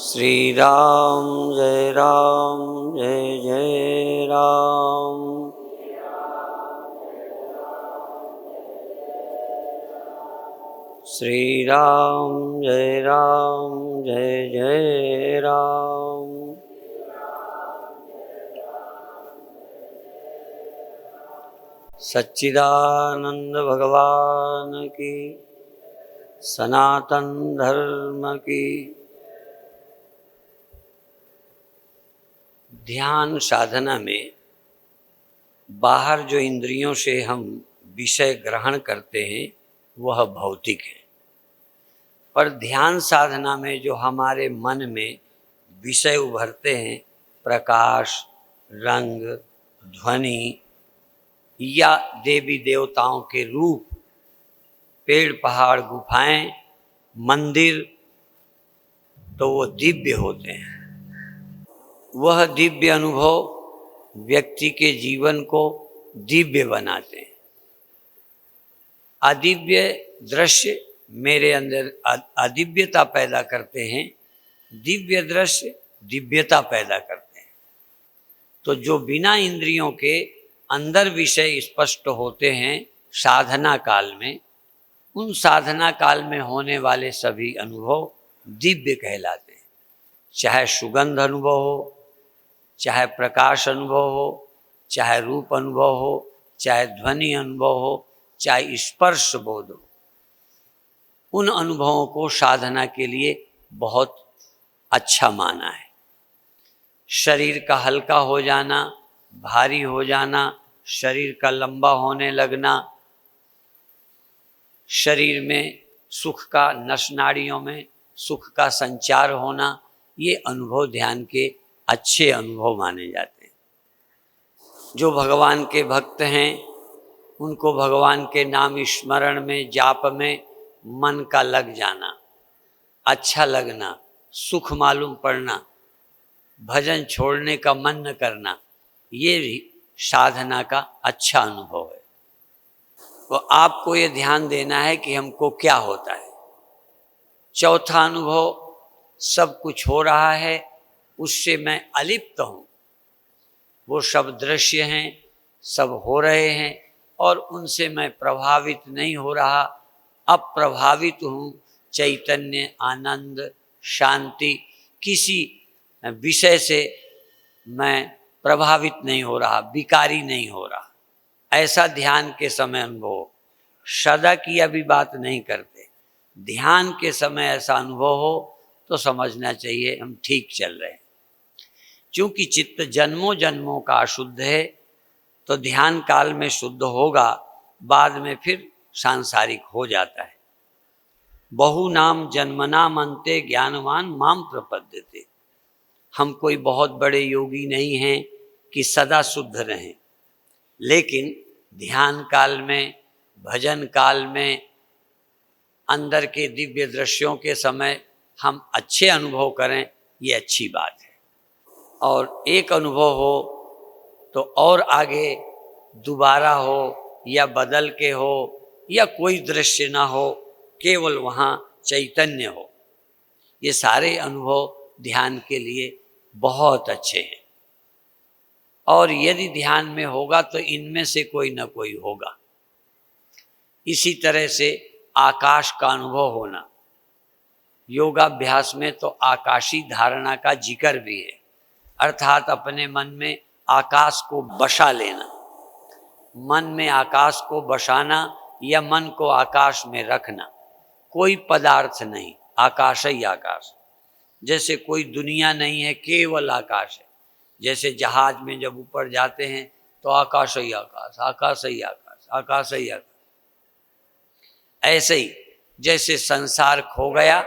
श्री राम जय जय राम। श्री राम जय जय राम। सच्चिदानंद भगवान की, सनातन धर्म की। ध्यान साधना में बाहर जो इंद्रियों से हम विषय ग्रहण करते हैं वह भौतिक है, पर ध्यान साधना में जो हमारे मन में विषय उभरते हैं, प्रकाश, रंग, ध्वनि या देवी देवताओं के रूप, पेड़ पहाड़ गुफाएं, मंदिर, तो वो दिव्य होते हैं। वह दिव्य अनुभव व्यक्ति के जीवन को दिव्य बनाते हैं। अदिव्य दृश्य मेरे अंदर अदिव्यता पैदा करते हैं, दिव्य दृश्य दिव्यता पैदा करते हैं। तो जो बिना इंद्रियों के अंदर विषय स्पष्ट होते हैं साधना काल में, उन साधना काल में होने वाले सभी अनुभव दिव्य कहलाते हैं। चाहे सुगंध अनुभव हो, चाहे प्रकाश अनुभव हो, चाहे रूप अनुभव हो, चाहे ध्वनि अनुभव हो, चाहे स्पर्श बोध हो, उन अनुभवों को साधना के लिए बहुत अच्छा माना है। शरीर का हल्का हो जाना, भारी हो जाना, शरीर का लंबा होने लगना, शरीर में सुख का, नस नाड़ियों में सुख का संचार होना, ये अनुभव ध्यान के अच्छे अनुभव माने जाते हैं। जो भगवान के भक्त हैं उनको भगवान के नाम स्मरण में, जाप में मन का लग जाना, अच्छा लगना, सुख मालूम पड़ना, भजन छोड़ने का मन न करना, ये भी साधना का अच्छा अनुभव है। तो आपको ये ध्यान देना है कि हमको क्या होता है। चौथा अनुभव, सब कुछ हो रहा है, उससे मैं अलिप्त हूँ। वो सब दृश्य हैं, सब हो रहे हैं और उनसे मैं प्रभावित नहीं हो रहा, अप्रभावित हूँ। चैतन्य, आनंद, शांति, किसी विषय से मैं प्रभावित नहीं हो रहा, विकारी नहीं हो रहा। ऐसा ध्यान के समय अनुभव। सदा की अभी बात नहीं करते, ध्यान के समय ऐसा अनुभव हो तो समझना चाहिए हम ठीक चल रहे हैं। क्योंकि चित्त जन्मों जन्मों का अशुद्ध है, तो ध्यान काल में शुद्ध होगा, बाद में फिर सांसारिक हो जाता है। बहु नाम जन्मनाम अन्ते ज्ञानवान माम प्रपद्यते। हम कोई बहुत बड़े योगी नहीं हैं कि सदा शुद्ध रहें, लेकिन ध्यान काल में, भजन काल में, अंदर के दिव्य दृश्यों के समय हम अच्छे अनुभव करें, ये अच्छी बात है। और एक अनुभव हो तो और आगे दोबारा हो या बदल के हो या कोई दृश्य ना हो, केवल वहाँ चैतन्य हो, ये सारे अनुभव ध्यान के लिए बहुत अच्छे हैं। और यदि ध्यान में होगा तो इनमें से कोई ना कोई होगा। इसी तरह से आकाश का अनुभव होना, योगाभ्यास में तो आकाशी धारणा का जिक्र भी है, अर्थात अपने मन में आकाश को बसा लेना। मन में आकाश को बसाना या मन को आकाश में रखना। कोई पदार्थ नहीं, आकाश ही आकाश। जैसे कोई दुनिया नहीं है, केवल आकाश है। जैसे जहाज में जब ऊपर जाते हैं तो आकाश ही आकाश, आकाश ही आकाश, आकाश ही आकाश। ऐसे ही जैसे संसार खो गया,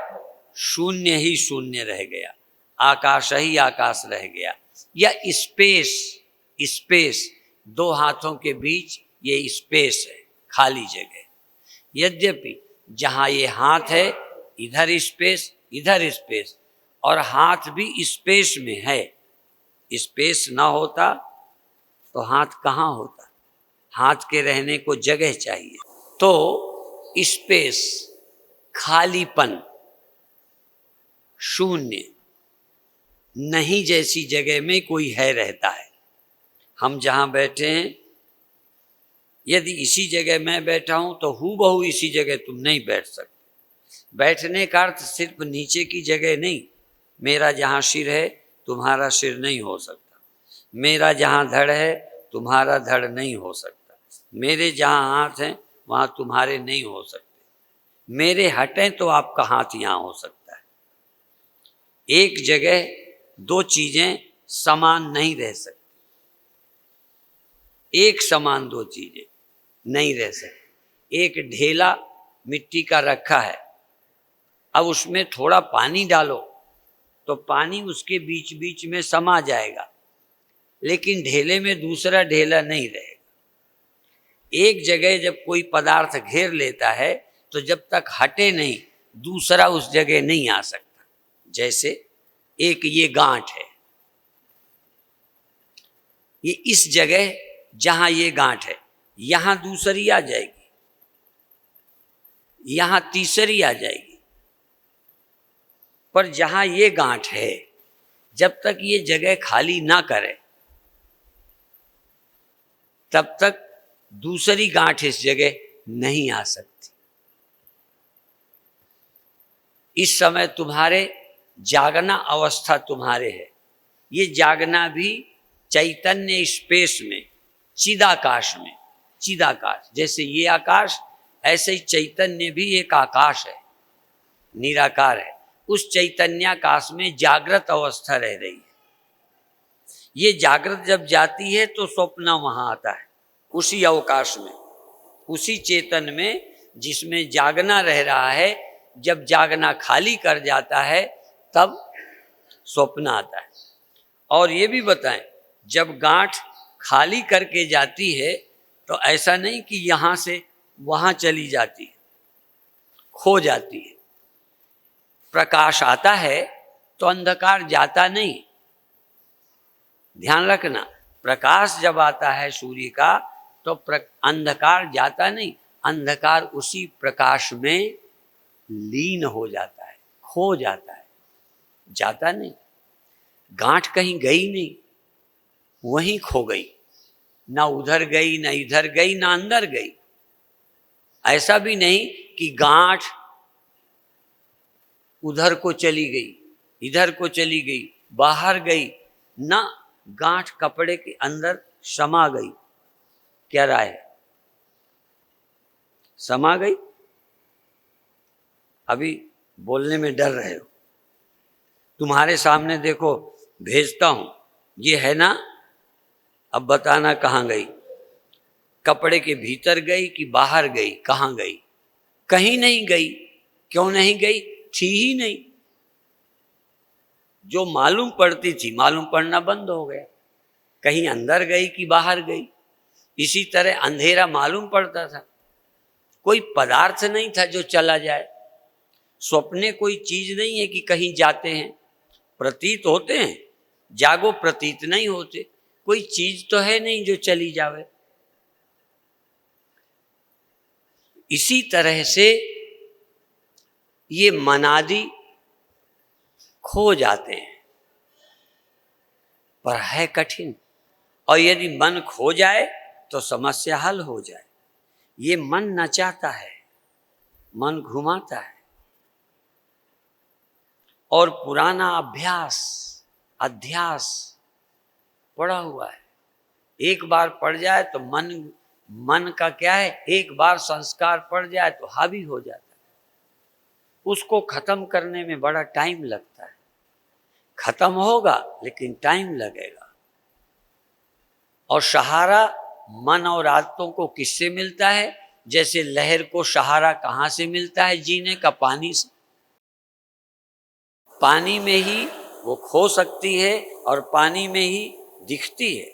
शून्य ही शून्य रह गया, आकाश ही आकाश रह गया। या स्पेस, स्पेस दो हाथों के बीच ये स्पेस है, खाली जगह। यद्यपि जहाँ ये हाथ है इधर स्पेस, इधर स्पेस, और हाथ भी स्पेस में है। स्पेस ना होता तो हाथ कहाँ होता? हाथ के रहने को जगह चाहिए। तो स्पेस, खालीपन, शून्य, नहीं जैसी जगह में कोई है रहता है। हम जहाँ बैठे हैं, यदि इसी जगह मैं बैठा हूं तो हूबहू इसी जगह तुम नहीं बैठ सकते। बैठने का अर्थ सिर्फ नीचे की जगह नहीं, मेरा जहाँ सिर है तुम्हारा सिर नहीं हो सकता, मेरा जहाँ धड़ है तुम्हारा धड़ नहीं हो सकता, मेरे जहाँ हाथ हैं वहाँ तुम्हारे नहीं हो सकते, मेरे हटें तो आपका हाथ यहाँ हो सकता है। एक जगह दो चीजें समान नहीं रह सकती, एक समान दो चीजें नहीं रह सकती। एक ढेला मिट्टी का रखा है, अब उसमें थोड़ा पानी डालो तो पानी उसके बीच बीच में समा जाएगा, लेकिन ढेले में दूसरा ढेला नहीं रहेगा। एक जगह जब कोई पदार्थ घेर लेता है तो जब तक हटे नहीं दूसरा उस जगह नहीं आ सकता। जैसे एक ये गांठ है, ये इस जगह जहां ये गांठ है यहां दूसरी आ जाएगी, यहां तीसरी आ जाएगी, पर जहां ये गांठ है जब तक ये जगह खाली ना करे तब तक दूसरी गांठ इस जगह नहीं आ सकती। इस समय तुम्हारे जागना अवस्था तुम्हारे है, ये जागना भी चैतन्य स्पेस में, चिदाकाश में। चिदाकाश जैसे ये आकाश, ऐसे ही चैतन्य भी एक आकाश है, निराकार है। उस चैतन्याकाश में जागृत अवस्था रह रही है। ये जागृत जब जाती है तो स्वप्न वहां आता है, उसी अवकाश में, उसी चेतन में जिसमें जागना रह रहा है। जब जागना खाली कर जाता है तब स्वप्न आता है। और ये भी बताएं, जब गांठ खाली करके जाती है तो ऐसा नहीं कि यहां से वहां चली जाती है, खो जाती है। प्रकाश आता है तो अंधकार जाता नहीं। ध्यान रखना, प्रकाश जब आता है सूर्य का तो अंधकार जाता नहीं, अंधकार उसी प्रकाश में लीन हो जाता है, खो जाता है, जाता नहीं। गांठ कहीं गई नहीं, वहीं खो गई, ना उधर गई, ना इधर गई, ना अंदर गई। ऐसा भी नहीं कि गांठ उधर को चली गई, इधर को चली गई, बाहर गई, ना गांठ कपड़े के अंदर समा गई। क्या राय है? समा गई? अभी बोलने में डर रहे हो। तुम्हारे सामने देखो भेजता हूं, ये है ना, अब बताना कहाँ गई। कपड़े के भीतर गई कि बाहर गई? कहाँ गई? कहीं नहीं गई। क्यों नहीं गई? थी ही नहीं। जो मालूम पड़ती थी मालूम पड़ना बंद हो गया। कहीं अंदर गई कि बाहर गई। इसी तरह अंधेरा मालूम पड़ता था, कोई पदार्थ नहीं था जो चला जाए। स्वप्ने कोई चीज नहीं है कि कहीं जाते हैं, प्रतीत होते हैं, जागो प्रतीत नहीं होते। कोई चीज तो है नहीं जो चली जावे। इसी तरह से ये मनादि खो जाते हैं, पर है कठिन। और यदि मन खो जाए तो समस्या हल हो जाए। ये मन नचाता है, मन घुमाता है, और पुराना अभ्यास अध्यास पड़ा हुआ है। एक बार पड़ जाए तो मन का क्या है, एक बार संस्कार पड़ जाए तो हावी हो जाता है। उसको खत्म करने में बड़ा टाइम लगता है। खत्म होगा लेकिन टाइम लगेगा। और सहारा मन और आदतों को किससे मिलता है? जैसे लहर को सहारा कहाँ से मिलता है जीने का? पानी से। पानी में ही वो खो सकती है और पानी में ही दिखती है।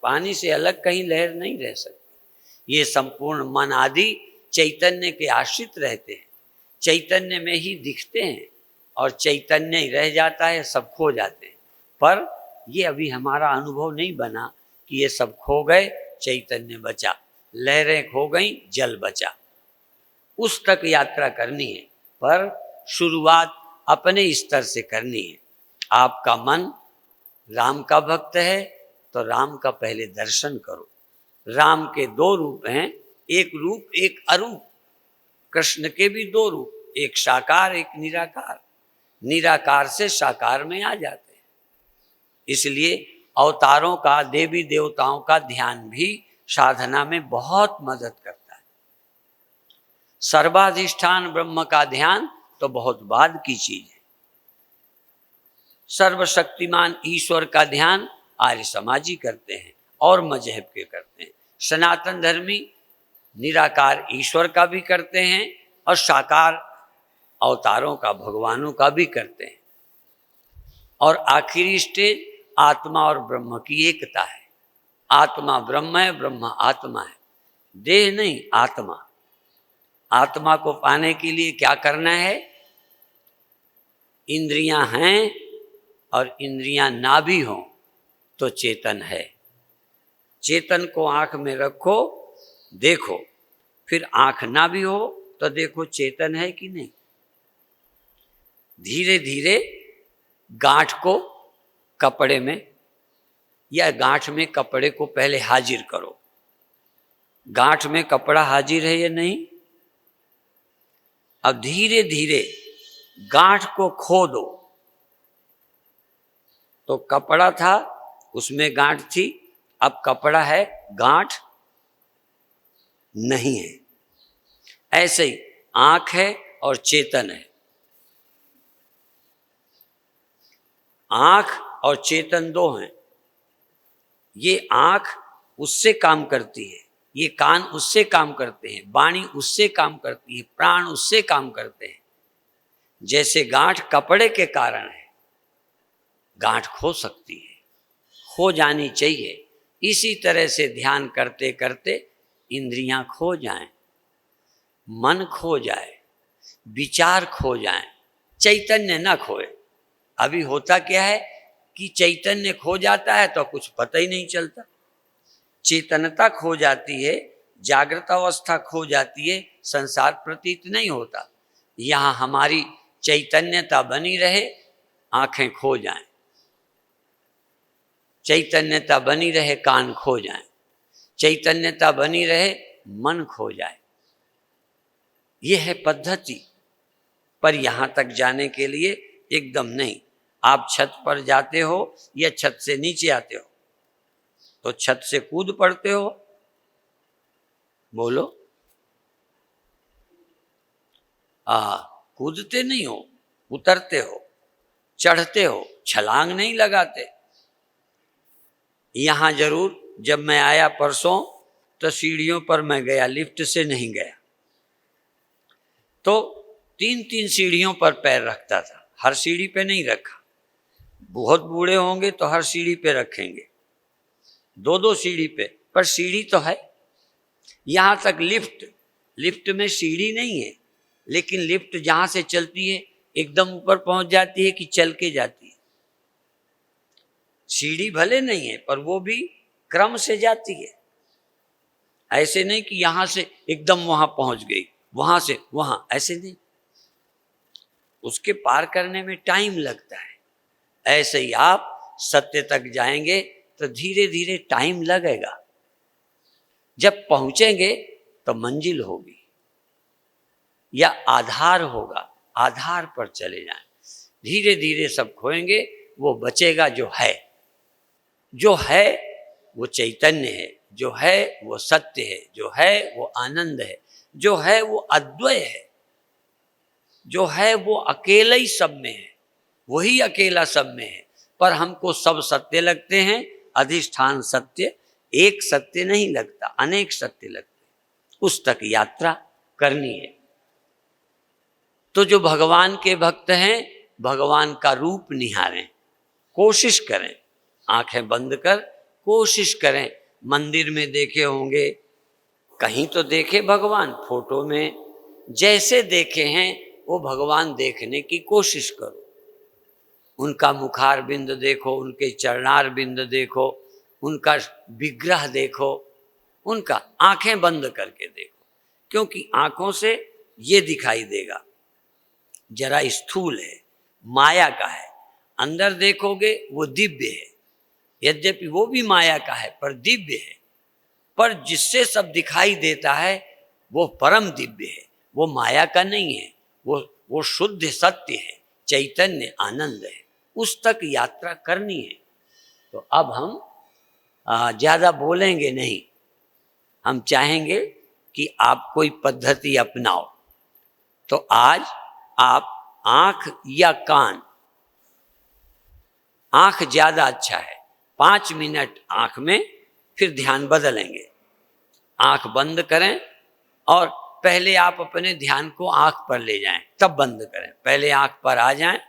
पानी से अलग कहीं लहर नहीं रह सकती। ये संपूर्ण मन आदि चैतन्य के आश्रित रहते हैं, चैतन्य में ही दिखते हैं, और चैतन्य ही रह जाता है, सब खो जाते हैं। पर ये अभी हमारा अनुभव नहीं बना कि ये सब खो गए, चैतन्य बचा, लहरें खो गई, जल बचा। उस तक यात्रा करनी है, पर शुरुआत अपने स्तर से करनी है। आपका मन राम का भक्त है तो राम का पहले दर्शन करो। राम के दो रूप हैं, एक रूप एक अरूप। कृष्ण के भी दो रूप, एक साकार एक निराकार। निराकार से साकार में आ जाते हैं। इसलिए अवतारों का, देवी देवताओं का ध्यान भी साधना में बहुत मदद करता है। सर्वाधिष्ठान ब्रह्म का ध्यान तो बहुत बाद की चीज है। सर्वशक्तिमान ईश्वर का ध्यान आर्य समाजी करते हैं और मजहब के करते हैं। सनातन धर्मी निराकार ईश्वर का भी करते हैं और साकार अवतारों का, भगवानों का भी करते हैं। और आखिरी स्टेज आत्मा और ब्रह्म की एकता है। आत्मा ब्रह्म है, ब्रह्म आत्मा है, देह नहीं आत्मा। आत्मा को पाने के लिए क्या करना है? इंद्रियां हैं और इंद्रियां ना भी हों तो चेतन है। चेतन को आंख में रखो, देखो, फिर आंख ना भी हो तो देखो चेतन है कि नहीं। धीरे धीरे गांठ को कपड़े में या गांठ में कपड़े को पहले हाजिर करो। गांठ में कपड़ा हाजिर है या नहीं? अब धीरे धीरे गांठ को खो दो। तो कपड़ा था, उसमें गांठ थी, अब कपड़ा है, गांठ नहीं है। ऐसे ही आंख है और चेतन है। आंख और चेतन दो हैं। ये आंख उससे काम करती है, ये कान उससे काम करते हैं, वाणी उससे काम करती है, प्राण उससे काम करते हैं। जैसे गांठ कपड़े के कारण है, गांठ खो सकती है, खो जानी चाहिए। इसी तरह से ध्यान करते करते इंद्रियां खो जाएं, मन खो जाए, विचार खो जाएं, चैतन्य न खोए। अभी होता क्या है कि चैतन्य खो जाता है तो कुछ पता ही नहीं चलता। चेतनता खो जाती है, जागृत अवस्था खो जाती है, संसार प्रतीत नहीं होता। यहाँ हमारी चैतन्यता बनी रहे, आंखें खो जाएं, चैतन्यता बनी रहे, कान खो जाएं, चैतन्यता बनी रहे, मन खो जाए। यह है पद्धति। पर यहां तक जाने के लिए एकदम नहीं। आप छत पर जाते हो या छत से नीचे आते हो तो छत से कूद पड़ते हो, बोलो। कूदते नहीं हो, उतरते हो, चढ़ते हो, छलांग नहीं लगाते। यहां जरूर जब मैं आया परसों तो सीढ़ियों पर मैं गया, लिफ्ट से नहीं गया। तो 3-3 सीढ़ियों पर पैर रखता था, हर सीढ़ी पे नहीं रखा। बहुत बूढ़े होंगे तो हर सीढ़ी पे रखेंगे, 2-2 सीढ़ी पे, पर सीढ़ी तो है। यहां तक लिफ्ट में सीढ़ी नहीं है, लेकिन लिफ्ट जहां से चलती है एकदम ऊपर पहुंच जाती है कि चल के जाती है। सीढ़ी भले नहीं है पर वो भी क्रम से जाती है। ऐसे नहीं कि यहां से एकदम वहां पहुंच गई, वहां से वहां, ऐसे नहीं। उसके पार करने में टाइम लगता है। ऐसे ही आप सत्य तक जाएंगे तो धीरे धीरे टाइम लगेगा। जब पहुंचेंगे तो मंजिल होगी या आधार होगा, आधार पर चले जाएं। धीरे धीरे सब खोएंगे, वो बचेगा जो है। जो है वो चैतन्य है, जो है वो सत्य है, जो है वो आनंद है, जो है वो अद्वय है, जो है वो अकेला ही सब में है, वही अकेला सब में है। पर हमको सब सत्य लगते हैं। अधिष्ठान सत्य एक सत्य नहीं लगता, अनेक सत्य लगते। उस तक यात्रा करनी है। तो जो भगवान के भक्त हैं, भगवान का रूप निहारें, कोशिश करें, आंखें बंद कर कोशिश करें। मंदिर में देखे होंगे, कहीं तो देखे भगवान, फोटो में जैसे देखे हैं वो भगवान देखने की कोशिश करो। उनका मुखार बिंद देखो, उनके चरणार बिंद देखो, उनका विग्रह देखो, उनका आंखें बंद करके देखो। क्योंकि आंखों से ये दिखाई देगा, जरा स्थूल है, माया का है। अंदर देखोगे वो दिव्य है, यद्यपि वो भी माया का है पर दिव्य है। पर जिससे सब दिखाई देता है वो परम दिव्य है, वो माया का नहीं है, वो शुद्ध सत्य है, चैतन्य आनंद है। उस तक यात्रा करनी है। तो अब हम ज़्यादा बोलेंगे नहीं, हम चाहेंगे कि आप कोई पद्धति अपनाओ। तो आज आप आंख या कान, आंख ज़्यादा अच्छा है, 5 मिनट आंख में, फिर ध्यान बदलेंगे। आंख बंद करें और पहले आप अपने ध्यान को आंख पर ले जाएं, तब बंद करें। पहले आंख पर आ जाएं।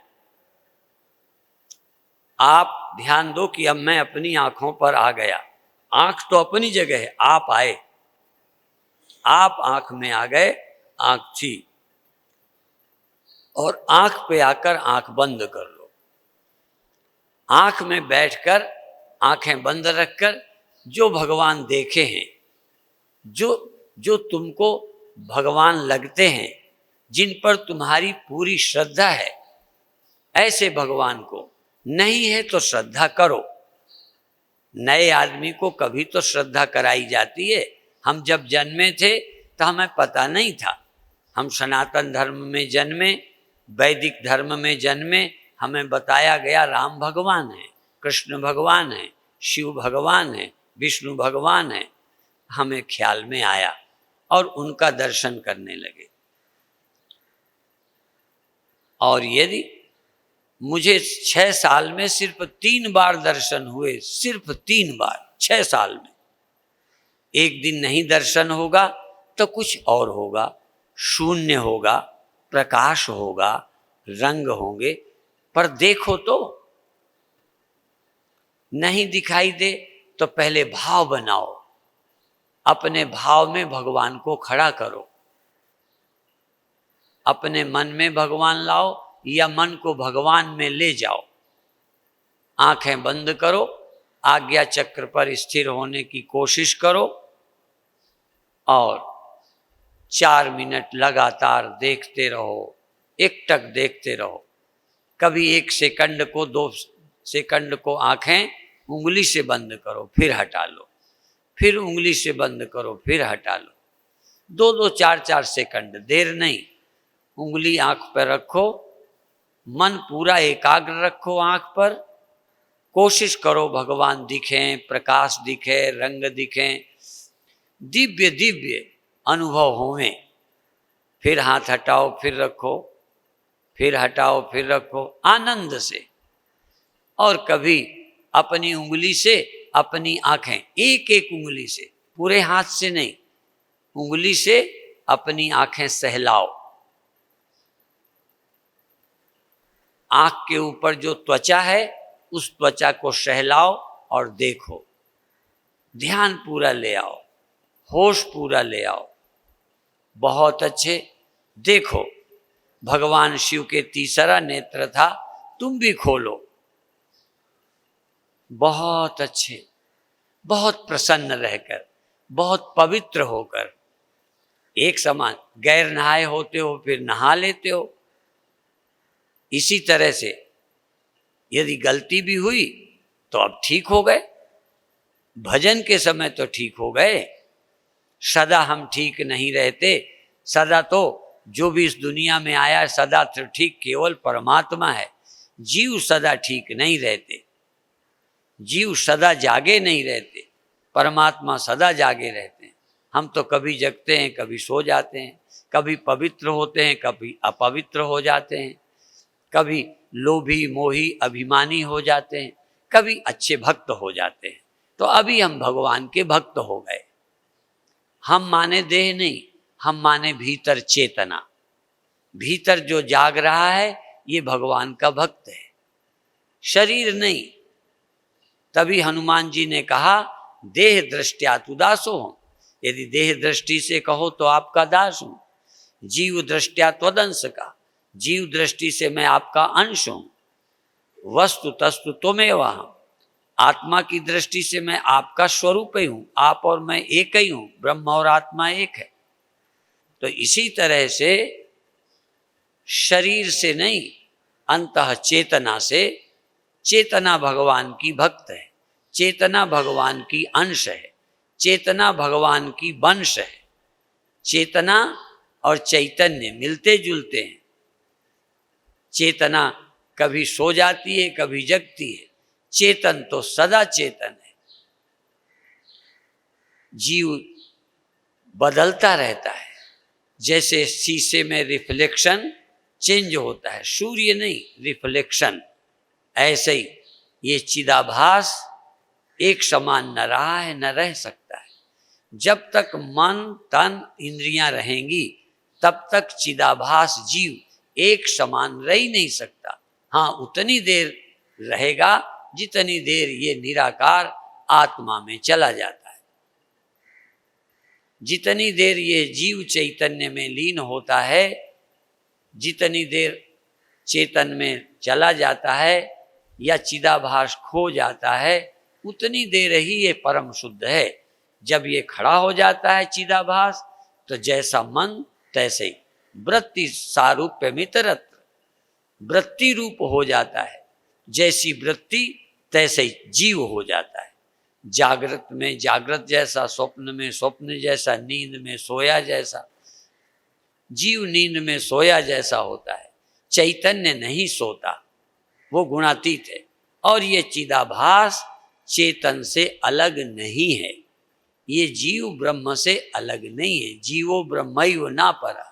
आप ध्यान दो कि अब मैं अपनी आंखों पर आ गया। आंख तो अपनी जगह है, आप आए, आप आंख में आ गए, आंख थी, और आंख पे आकर आंख बंद कर लो। आंख में बैठकर आंखें बंद रखकर जो भगवान देखे हैं, जो तुमको भगवान लगते हैं, जिन पर तुम्हारी पूरी श्रद्धा है, ऐसे भगवान को, नहीं है तो श्रद्धा करो। नए आदमी को कभी तो श्रद्धा कराई जाती है। हम जब जन्मे थे तो हमें पता नहीं था। हम सनातन धर्म में जन्मे, वैदिक धर्म में जन्मे, हमें बताया गया राम भगवान है, कृष्ण भगवान है, शिव भगवान है, विष्णु भगवान है। हमें ख्याल में आया और उनका दर्शन करने लगे। और यदि मुझे 6 साल में सिर्फ 3 बार दर्शन हुए, सिर्फ 3 बार 6 साल में। एक दिन नहीं दर्शन होगा तो कुछ और होगा, शून्य होगा, प्रकाश होगा, रंग होंगे, पर देखो तो। नहीं दिखाई दे तो पहले भाव बनाओ, अपने भाव में भगवान को खड़ा करो। अपने मन में भगवान लाओ या मन को भगवान में ले जाओ। आंखें बंद करो, आज्ञा चक्र पर स्थिर होने की कोशिश करो और 4 मिनट लगातार देखते रहो, एकटक देखते रहो। कभी 1 सेकंड को 2 सेकंड को आंखें उंगली से बंद करो, फिर हटा लो, फिर उंगली से बंद करो, फिर हटा लो। 2-2, 4-4 सेकंड, देर नहीं। उंगली आंख पर रखो, मन पूरा एकाग्र रखो आंख पर। कोशिश करो भगवान दिखें, प्रकाश दिखे, रंग दिखें, दिव्य दिव्य अनुभव होवें। फिर हाथ हटाओ, फिर रखो, फिर हटाओ, फिर रखो, आनंद से। और कभी अपनी उंगली से अपनी आंखें, एक एक उंगली से, पूरे हाथ से नहीं, उंगली से अपनी आंखें सहलाओ। आंख के ऊपर जो त्वचा है उस त्वचा को सहलाओ और देखो। ध्यान पूरा ले आओ, होश पूरा ले आओ। बहुत अच्छे। देखो, भगवान शिव के तीसरा नेत्र था, तुम भी खोलो। बहुत अच्छे, बहुत प्रसन्न रहकर, बहुत पवित्र होकर, एक समान। गैर नहाए होते हो फिर नहा लेते हो। इसी तरह से यदि गलती भी हुई तो अब ठीक हो गए, भजन के समय तो ठीक हो गए। सदा हम ठीक नहीं रहते। सदा तो जो भी इस दुनिया में आया सदा तो ठीक केवल परमात्मा है। जीव सदा ठीक नहीं रहते, जीव सदा जागे नहीं रहते, परमात्मा सदा जागे रहते हैं। हम तो कभी जगते हैं, कभी सो जाते हैं, कभी पवित्र होते हैं, कभी अपवित्र हो जाते हैं, कभी लोभी मोही अभिमानी हो जाते हैं, कभी अच्छे भक्त हो जाते हैं। तो अभी हम भगवान के भक्त हो गए। हम माने देह नहीं, हम माने भीतर चेतना। भीतर जो जाग रहा है ये भगवान का भक्त है, शरीर नहीं। तभी हनुमान जी ने कहा देह दृष्टया तु दासो हूं। यदि देह दृष्टि से कहो तो आपका दास हूं। जीव दृष्टया त्वदंश का, जीव दृष्टि से मैं आपका अंश हूं। वस्तु तस्तु त्वमेव अहम्, आत्मा की दृष्टि से मैं आपका स्वरूप ही हूं। आप और मैं एक ही हूं, ब्रह्म और आत्मा एक है। तो इसी तरह से शरीर से नहीं, अंतः चेतना से, चेतना भगवान की भक्त है, चेतना भगवान की अंश है, चेतना भगवान की वंश है। चेतना और चैतन्य मिलते जुलते हैं। चेतना कभी सो जाती है, कभी जगती है, चेतन तो सदा चेतन है। जीव बदलता रहता है, जैसे शीशे में रिफ्लेक्शन चेंज होता है, सूर्य नहीं, रिफ्लेक्शन। ऐसे ही ये चिदाभास एक समान न रहा है, न रह सकता है। जब तक मन तन इंद्रियां रहेंगी तब तक चिदाभास जीव एक समान रह ही नहीं सकता। हाँ, उतनी देर रहेगा जितनी देर ये निराकार आत्मा में चला जाता है। जितनी देर ये जीव चैतन्य में लीन होता है, जितनी देर चेतन में चला जाता है या चिदाभास खो जाता है, उतनी देर ही ये परम शुद्ध है। जब ये खड़ा हो जाता है चिदाभास, तो जैसा मन तैसे ही वृत्ति सारूप्य मितरत्र, वृत्ति रूप हो जाता है। जैसी वृत्ति तैसे ही जीव हो जाता है। जागृत में जागृत जैसा, स्वप्न में स्वप्न जैसा, नींद में सोया जैसा। जीव नींद में सोया जैसा होता है, चैतन्य नहीं सोता, वो गुणातीत है। और ये चिदाभास चेतन से अलग नहीं है, ये जीव ब्रह्म से अलग नहीं है। जीवो ब्रह्मैव ना परा।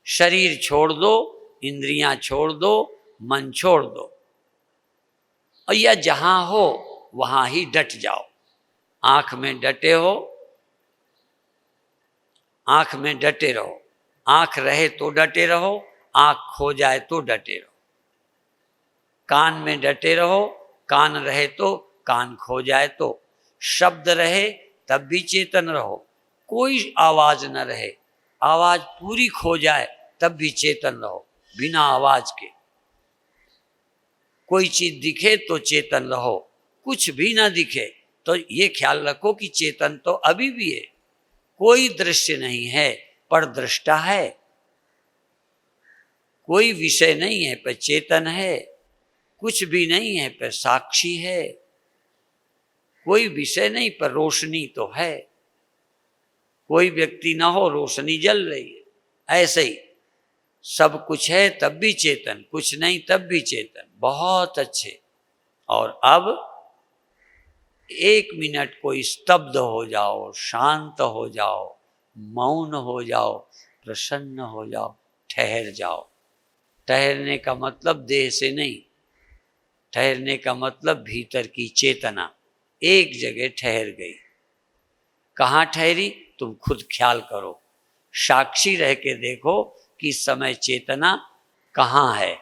शरीर छोड़ दो, इंद्रियां छोड़ दो, मन छोड़ दो, और या जहां हो वहां ही डट जाओ। आंख में डटे हो, आंख में डटे रहो। आंख रहे तो डटे रहो, आंख खो जाए तो डटे रहो। कान में डटे रहो, कान रहे तो, कान खो जाए तो। शब्द रहे तब भी चेतन रहो। कोई आवाज न रहे, आवाज पूरी खो जाए तब भी चेतन रहो, बिना आवाज के। कोई चीज दिखे तो चेतन रहो, कुछ भी ना दिखे तो ये ख्याल रखो कि चेतन तो अभी भी है। कोई दृश्य नहीं है पर दृष्टा है, कोई विषय नहीं है पर चेतन है, कुछ भी नहीं है पर साक्षी है। कोई विषय नहीं पर रोशनी तो है, कोई व्यक्ति ना हो रोशनी जल रही है। ऐसे ही सब कुछ है तब भी चेतन, कुछ नहीं तब भी चेतन। बहुत अच्छे। और अब 1 मिनट कोई स्तब्ध हो जाओ, शांत हो जाओ, मौन हो जाओ, प्रसन्न हो जाओ, ठहर जाओ। ठहरने का मतलब देह से नहीं, ठहरने का मतलब भीतर की चेतना एक जगह ठहर गई। कहाँ ठहरी तुम खुद ख्याल करो, साक्षी रह के देखो कि इस समय चेतना कहाँ है।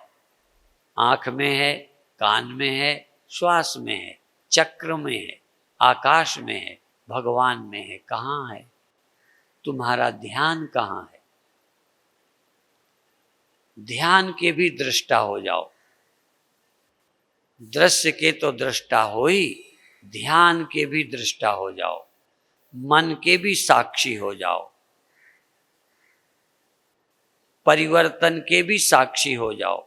आँख में है, कान में है, श्वास में है, चक्र में है, आकाश में है, भगवान में है। कहाँ है तुम्हारा ध्यान? कहाँ है? ध्यान के भी दृष्टा हो जाओ। दृश्य के तो दृष्टा हो ही, ध्यान के भी दृष्टा हो जाओ, मन के भी साक्षी हो जाओ, परिवर्तन के भी साक्षी हो जाओ,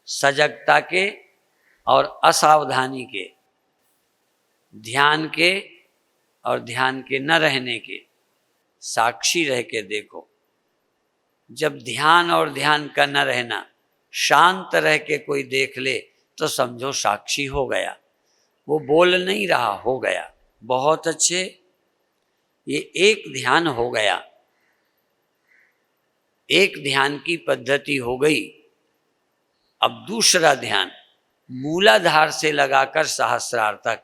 सजगता के और असावधानी के, ध्यान के और ध्यान के न रहने के साक्षी रह के देखो। जब ध्यान और ध्यान का न रहना, शांत रह के कोई देख ले तो समझो साक्षी हो गया। वो बोल नहीं रहा, हो गया। बहुत अच्छे। ये एक ध्यान हो गया, एक ध्यान की पद्धति हो गई। अब दूसरा ध्यान मूलाधार से लगाकर सहस्रार तक।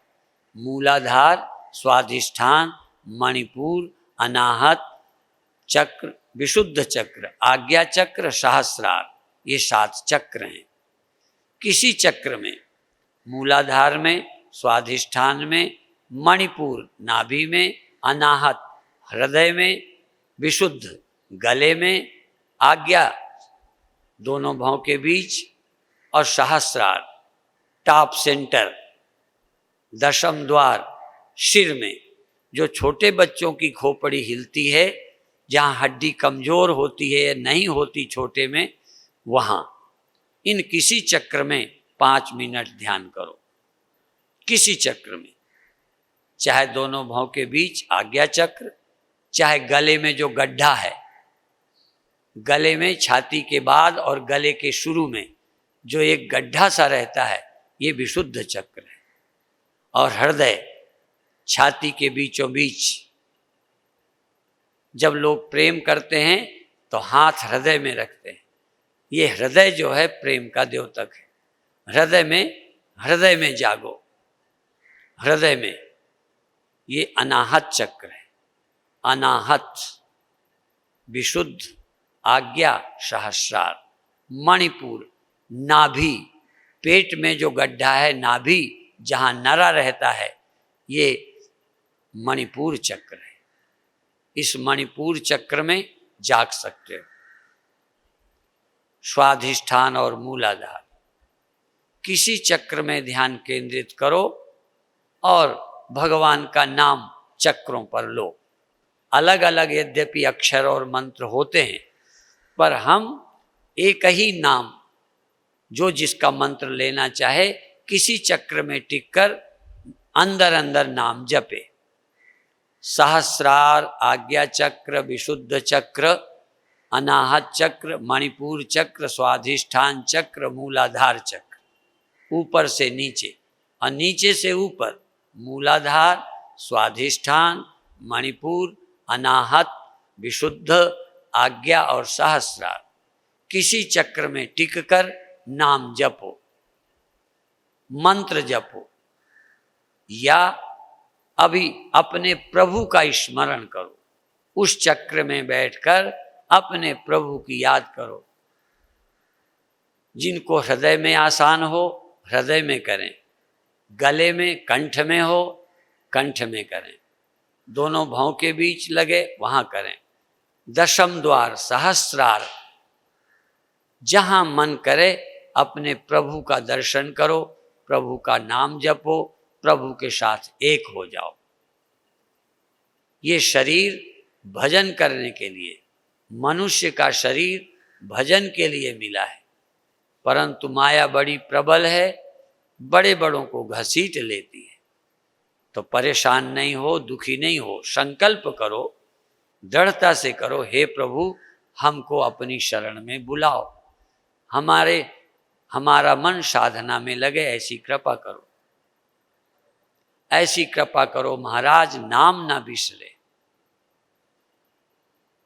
मूलाधार, स्वाधिष्ठान, मणिपुर, अनाहत चक्र, विशुद्ध चक्र, आज्ञा चक्र, सहस्रार, ये 7 चक्र हैं। किसी चक्र में, मूलाधार में, स्वाधिष्ठान में, मणिपुर नाभि में, अनाहत हृदय में, विशुद्ध गले में, आज्ञा दोनों भौं के बीच, और सहस्रार टॉप सेंटर, दशम द्वार सिर में। जो छोटे बच्चों की खोपड़ी हिलती है, जहाँ हड्डी कमजोर होती है या नहीं होती छोटे में, वहाँ इन किसी चक्र में 5 मिनट ध्यान करो, किसी चक्र में, चाहे दोनों भौं के बीच आज्ञा चक्र, चाहे गले में जो गड्ढा है, गले में छाती के बाद और गले के शुरू में जो एक गड्ढा सा रहता है, ये विशुद्ध चक्र है। और हृदय, छाती के बीचों बीच जब लोग प्रेम करते हैं तो हाथ हृदय में रखते हैं, ये हृदय जो है प्रेम का द्योतक है। हृदय में जागो, हृदय में, ये अनाहत चक्र है। अनाहत, विशुद्ध, आज्ञा, सहस्रार, मणिपुर, नाभि, पेट में जो गड्ढा है, नाभि जहाँ नरा रहता है, ये मणिपुर चक्र है। इस मणिपुर चक्र में जाग सकते हो। स्वाधिष्ठान और मूलाधार, किसी चक्र में ध्यान केंद्रित करो और भगवान का नाम चक्रों पर लो। अलग अलग यद्यपि अक्षर और मंत्र होते हैं, पर हम एक ही नाम, जो जिसका मंत्र लेना चाहे, किसी चक्र में टिककर अंदर अंदर नाम जपे। सहस्रार, आज्ञा चक्र, विशुद्ध चक्र, अनाहत चक्र, मणिपुर चक्र, स्वाधिष्ठान चक्र, मूलाधार चक्र, ऊपर से नीचे और नीचे से ऊपर, मूलाधार, स्वाधिष्ठान, मणिपुर, अनाहत, विशुद्ध, आज्ञा और सहस्रार, किसी चक्र में टिककर नाम जपो, मंत्र जपो, या अभी अपने प्रभु का स्मरण करो। उस चक्र में बैठकर अपने प्रभु की याद करो। जिनको हृदय में आसान हो हृदय में करें, गले में, कंठ में हो कंठ में करें, दोनों भौं के बीच लगे वहां करें। दशम द्वार, सहस्रार, जहां मन करे अपने प्रभु का दर्शन करो, प्रभु का नाम जपो, प्रभु के साथ एक हो जाओ। ये शरीर भजन करने के लिए, मनुष्य का शरीर भजन के लिए मिला है, परंतु माया बड़ी प्रबल है, बड़े बड़ों को घसीट लेती है। तो परेशान नहीं हो, दुखी नहीं हो, संकल्प करो, दृढ़ता से करो, हे प्रभु हमको अपनी शरण में बुलाओ, हमारा मन साधना में लगे, ऐसी कृपा करो, ऐसी कृपा करो महाराज, नाम ना बिसरे।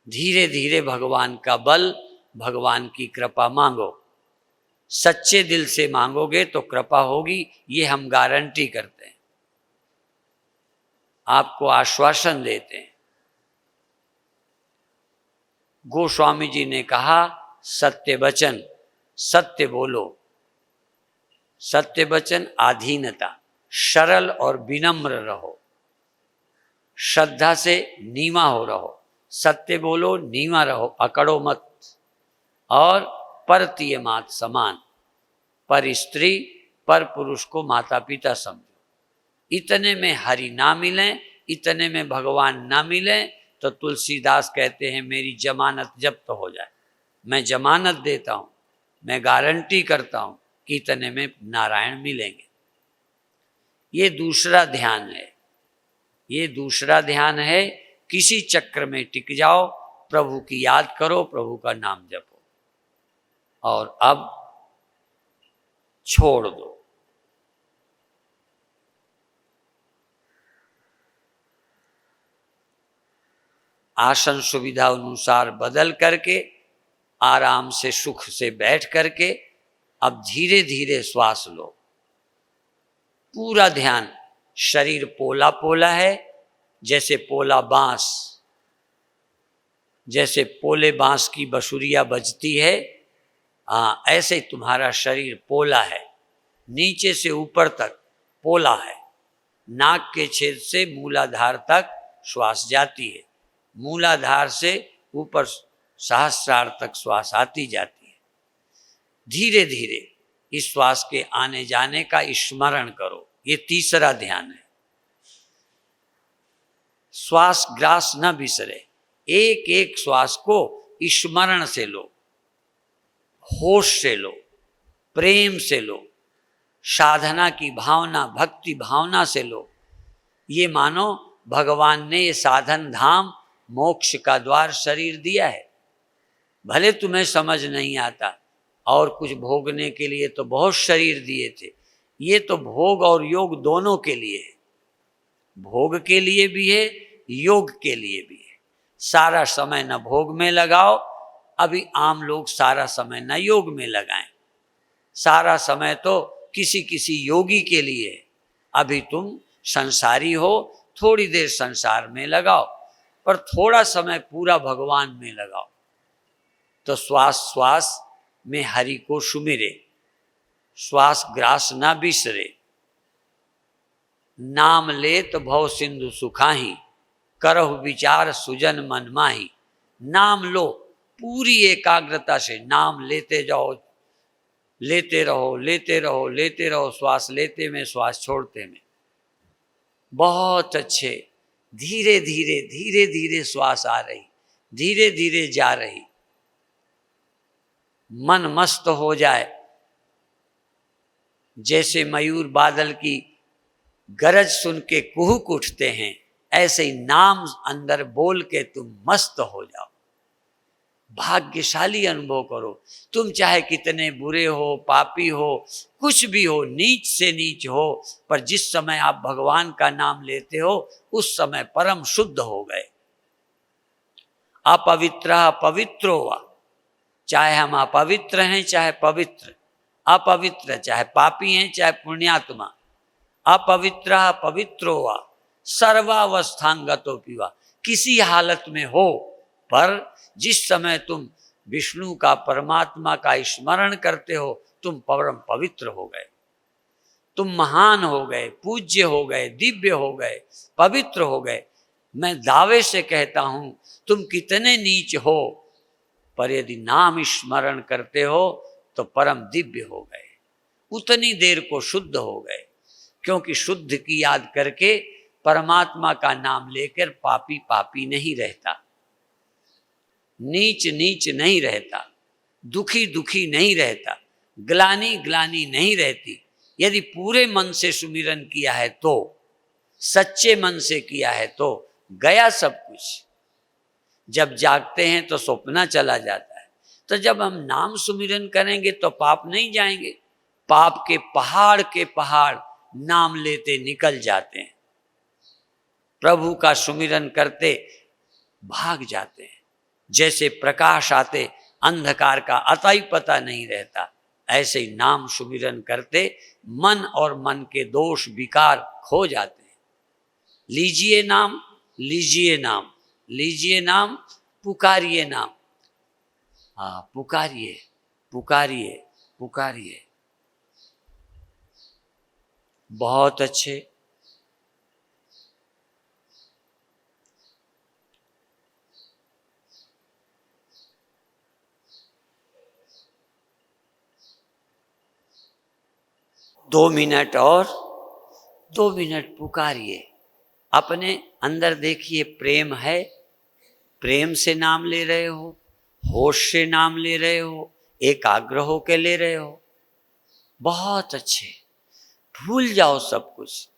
धीरे धीरे भगवान का बल, भगवान की कृपा मांगो। सच्चे दिल से मांगोगे तो कृपा होगी, ये हम गारंटी करते हैं, आपको आश्वासन देते हैं। गोस्वामी जी ने कहा, सत्य वचन, सत्य बोलो। सत्य वचन, आधीनता, सरल और विनम्र रहो, श्रद्धा से नीवा हो रहो। सत्य बोलो, नीवा रहो, अकड़ो मत। और परतीय मात समान, पर स्त्री पर पुरुष को माता पिता समझो। इतने में हरि ना मिले, इतने में भगवान ना मिले तो तुलसीदास कहते हैं मेरी जमानत जब्त हो जाए। मैं जमानत देता हूँ, मैं गारंटी करता हूँ कि इतने में नारायण मिलेंगे। ये दूसरा ध्यान है, ये दूसरा ध्यान है। किसी चक्र में टिक जाओ, प्रभु की याद करो, प्रभु का नाम जपो, और अब छोड़ दो। आसन सुविधा अनुसार बदल करके, आराम से सुख से बैठ करके अब धीरे धीरे श्वास लो। पूरा ध्यान, शरीर पोला पोला है, जैसे पोला बांस, जैसे पोले बांस की बंसुरिया बजती है, हाँ ऐसे तुम्हारा शरीर पोला है, नीचे से ऊपर तक पोला है। नाक के छेद से मूलाधार तक श्वास जाती है, मूलाधार से ऊपर सहस्रार तक श्वास आती जाती है। धीरे धीरे इस श्वास के आने जाने का स्मरण करो, ये तीसरा ध्यान है। श्वास ग्रास न बिसरे, एक एक श्वास को स्मरण से लो, होश से लो, प्रेम से लो, साधना की भावना, भक्ति भावना से लो। ये मानो भगवान ने ये साधन धाम, मोक्ष का द्वार शरीर दिया है। भले तुम्हें समझ नहीं आता, और कुछ भोगने के लिए तो बहुत शरीर दिए थे, ये तो भोग और योग दोनों के लिए है। भोग के लिए भी है, योग के लिए भी है। सारा समय न भोग में लगाओ, अभी आम लोग सारा समय न योग में लगाएं। सारा समय तो किसी किसी योगी के लिए है। अभी तुम संसारी हो, थोड़ी देर संसार में लगाओ, पर थोड़ा समय पूरा भगवान में लगाओ। तो श्वास श्वास में हरि को सुमिरे, श्वास ग्रास ना बिसरे। नाम लेत भव सिंधु सुखाही, करहु विचार सुजन मन माही। नाम लो, पूरी एकाग्रता से नाम लेते जाओ, लेते रहो, लेते रहो, लेते रहो। श्वास लेते में, श्वास छोड़ते में। बहुत अच्छे। धीरे धीरे धीरे धीरे श्वास आ रही, धीरे धीरे जा रही। मन मस्त हो जाए, जैसे मयूर बादल की गरज सुन के कुहुक उठते हैं, ऐसे ही नाम अंदर बोल के तुम मस्त हो जाओ। भाग्यशाली अनुभव करो। तुम चाहे कितने बुरे हो, पापी हो, कुछ भी हो, नीच से नीच हो, पर जिस समय आप भगवान का नाम लेते हो, उस समय परम शुद्ध हो गए। अपवित्र पवित्रो वा, चाहे हम अपवित्र हैं चाहे पवित्र, अपवित्र चाहे पापी हैं चाहे पुण्यात्मा, अपवित्र पवित्रो वा सर्वावस्थांगतो पीवा। किसी हालत में हो, पर जिस समय तुम विष्णु का, परमात्मा का स्मरण करते हो, तुम परम पवित्र हो गए, तुम महान हो गए, पूज्य हो गए, दिव्य हो गए, पवित्र हो गए। मैं दावे से कहता हूं, तुम कितने नीच हो, पर यदि नाम स्मरण करते हो तो परम दिव्य हो गए, उतनी देर को शुद्ध हो गए। क्योंकि शुद्ध की याद करके परमात्मा का नाम लेकर पापी पापी नहीं रहता, नीच नीच नहीं रहता, दुखी दुखी नहीं रहता, ग्लानि ग्लानि नहीं रहती। यदि पूरे मन से सुमिरन किया है तो, सच्चे मन से किया है तो गया सब कुछ। जब जागते हैं तो सपना चला जाता है। तो जब हम नाम सुमिरन करेंगे तो पाप नहीं जाएंगे। पाप के पहाड़ नाम लेते निकल जाते हैं, प्रभु का सुमिरन करते भाग जाते हैं। जैसे प्रकाश आते अंधकार का अता ही पता नहीं रहता, ऐसे ही नाम सुमिरन करते मन और मन के दोष विकार खो जाते हैं। लीजिए नाम, लीजिए नाम, लीजिए नाम, पुकारिए नाम। हाँ, पुकारिए पुकारिए पुकारिए। बहुत अच्छे। दो मिनट और 2 मिनट पुकारिए। अपने अंदर देखिए, प्रेम है, प्रेम से नाम ले रहे हो, होश से नाम ले रहे हो, एकाग्र होकर ले रहे हो। बहुत अच्छे। भूल जाओ सब कुछ।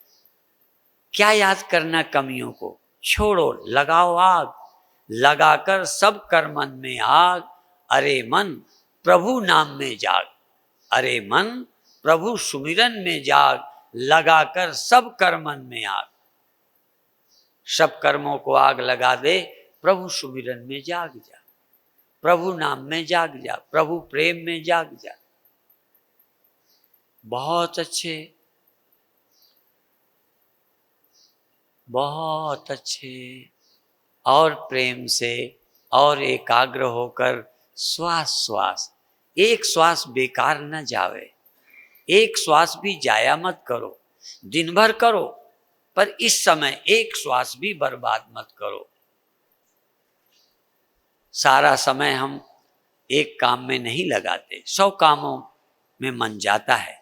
क्या याद करना कमियों को, छोड़ो, लगाओ आग, लगाकर सब कर मन में आग। अरे मन प्रभु नाम में जाग, अरे मन प्रभु सुमिरन में जाग, लगाकर सब कर मन में आग। सब कर्मों को आग लगा दे, प्रभु सुमिरन में जाग जा, प्रभु नाम में जाग जा, प्रभु प्रेम में जाग जा। बहुत अच्छे, बहुत अच्छे। और प्रेम से और एकाग्र होकर श्वास श्वास, एक श्वास बेकार न जावे, एक श्वास भी जाया मत करो। दिन भर करो, पर इस समय एक श्वास भी बर्बाद मत करो। सारा समय हम एक काम में नहीं लगाते, 100 कामों में मन जाता है,